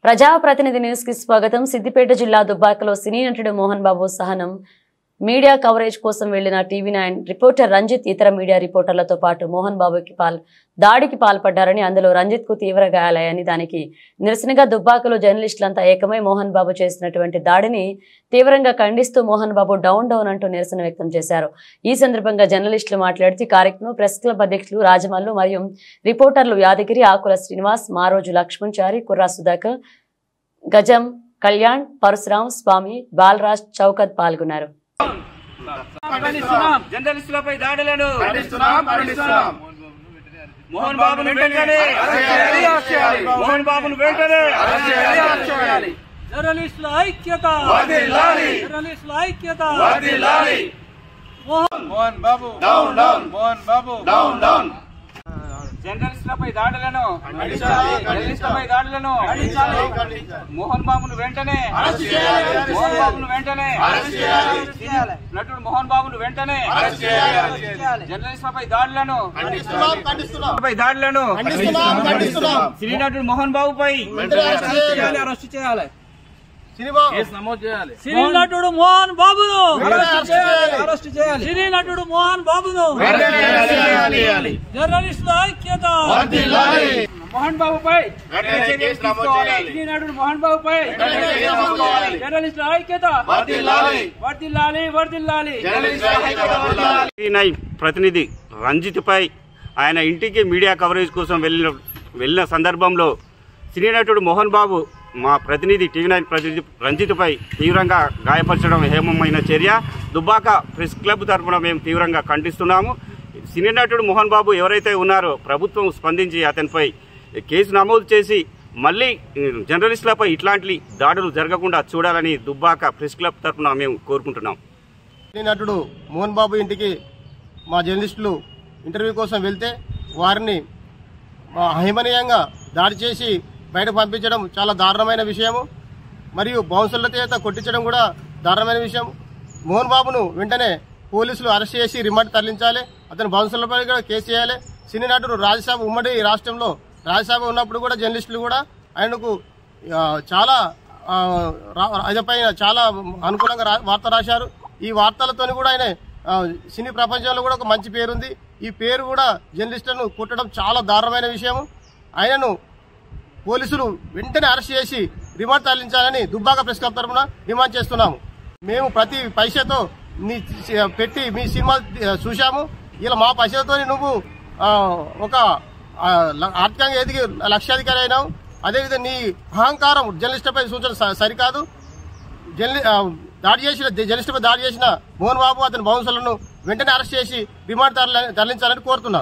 ప్రజాప్రతినిధి న్యూస్ కి స్వాగతం. సిద్దిపేట జిల్లా దుబ్బాకలో సినీ నటుడు మోహన్ బాబు సహనం మీడియా కవరేజ్ కోసం వెళ్లిన టీవీ9 రిపోర్టర్ రంజిత్ ఇతర మీడియా రిపోర్టర్లతో పాటు మోహన్ బాబుకి దాడికి పాల్పడ్డారని, అందులో రంజిత్ కు తీవ్ర గాయాలయ్యాయని, దానికి నిరసనగా దుబ్బాకలో జర్నలిస్టులంతా ఏకమై మోహన్ బాబు చేసినటువంటి దాడిని తీవ్రంగా ఖండిస్తూ మోహన్ బాబు డౌన్ అంటూ నిరసన వ్యక్తం చేశారు. ఈ సందర్భంగా జర్నలిస్టులు మాట్లాడుతూ కార్యక్రమం ప్రెస్ క్లబ్ అధ్యక్షులు రాజమల్లు మరియు రిపోర్టర్లు యాదగిరి, ఆకుల శ్రీనివాస్, మారోజు లక్ష్మణ్ చారి, కుర్రా సుధాకర్, గజం కళ్యాణ్, పరశురాం, స్వామి, బాలరాజ్, చౌకత్ పాల్గొన్నారు. జర్నలిస్టులపై దాడులను మోహన్ బాబును వెంటనే మోహన్ బాబును వెంటనే జర్నలిస్టుల ఐక్యత, జర్నలిస్టుల ఐక్యత. Mohan Babu down down, Mohan Babu down down. జర్నలిస్టులపై దాడులను మోహన్ బాబును వెంటనే మోహన్ బాబును వెంటనే నటుడు మోహన్ బాబును వెంటనే జర్నలిస్టులపై దాడులను సినీ నటుడు మోహన్ బాబుపై అరెస్ట్ చేయాలి. సినీ నటుడు మోహన్ బాబును అరెస్ట్ చేయాలి. సినీ నటుడు మోహన్ బాబును జర్నలిస్టుల ఐక్యత. మోహన్ బాబుపై సినీ నటుడు మోహన్ బాబుపై జర్నలిస్టుల ఐక్యత. వర్ధిల్లాలి, వర్ధిల్లాలి. ప్రతినిధి రంజిత్ పై ఆయన ఇంటికి మీడియా కవరేజ్ కోసం వెళ్ళిన సందర్భంలో సినీ నటుడు మోహన్ బాబు మా ప్రతినిధి టీవీ9 ప్రతినిధి రంజిత్ పై తీవ్రంగా గాయపరచడం హేమమైన చర్య. దుబ్బాక ప్రెస్ క్లబ్ తరఫున మేము తీవ్రంగా ఖండిస్తున్నాము. సినీ నటుడు మోహన్ బాబు ఎవరైతే ఉన్నారో ప్రభుత్వం స్పందించి అతనిపై కేసు నమోదు చేసి మళ్ళీ జర్నలిస్టులపై ఇట్లాంటి దాడులు జరగకుండా చూడాలని దుబ్బాక ప్రెస్ క్లబ్ తరఫున మేము కోరుకుంటున్నాం. సినీ నటుడు మోహన్ బాబు ఇంటికి మా జర్నలిస్టులు ఇంటర్వ్యూ కోసం వెళ్తే వారిని అహిమనీయంగా దాడి చేసి బయట పంపించడం చాలా దారుణమైన విషయము. మరియు బౌన్సర్ల చేత కొట్టించడం కూడా దారుణమైన విషయం. మోహన్ బాబును వెంటనే పోలీసులు అరెస్ట్ చేసి రిమాండ్ తరలించాలి. అతను బౌన్సర్లపై కూడా కేసు చేయాలి. సినీ నటుడు రాజ్యసభ ఉమ్మడి రాష్ట్రంలో రాజ్యసభ ఉన్నప్పుడు కూడా జర్నలిస్టులు కూడా ఆయనకు చాలా ఆయనపై చాలా అనుకూలంగా వార్త రాశారు. ఈ వార్తలతో కూడా ఆయన సినీ ప్రపంచంలో కూడా ఒక మంచి పేరుంది. ఈ పేరు కూడా జర్నలిస్టులను కొట్టడం చాలా దారుణమైన విషయం. ఆయనను పోలీసులు వెంటనే అరెస్ట్ చేసి రిమాండ్ తరలించాలని దుబ్బాక ప్రెస్ క్లబ్ తరఫున డిమాండ్ చేస్తున్నాము. మేము ప్రతి పైసతో పెట్టి మీ సినిమా చూశాము. ఇలా మా పైసలతో నువ్వు ఒక ఆర్థికంగా ఎదిగి లక్షాధికారి అయినావు. అదేవిధంగా నీ అహంకారం జర్నలిస్టులపై సూచన సరికాదు. జర్నలిస్టుపై దాడి చేసిన మోహన్ బాబు అతని బౌన్సర్లను వెంటనే అరెస్ట్ చేసి రిమాండ్ తరలించాలని కోరుతున్నాను.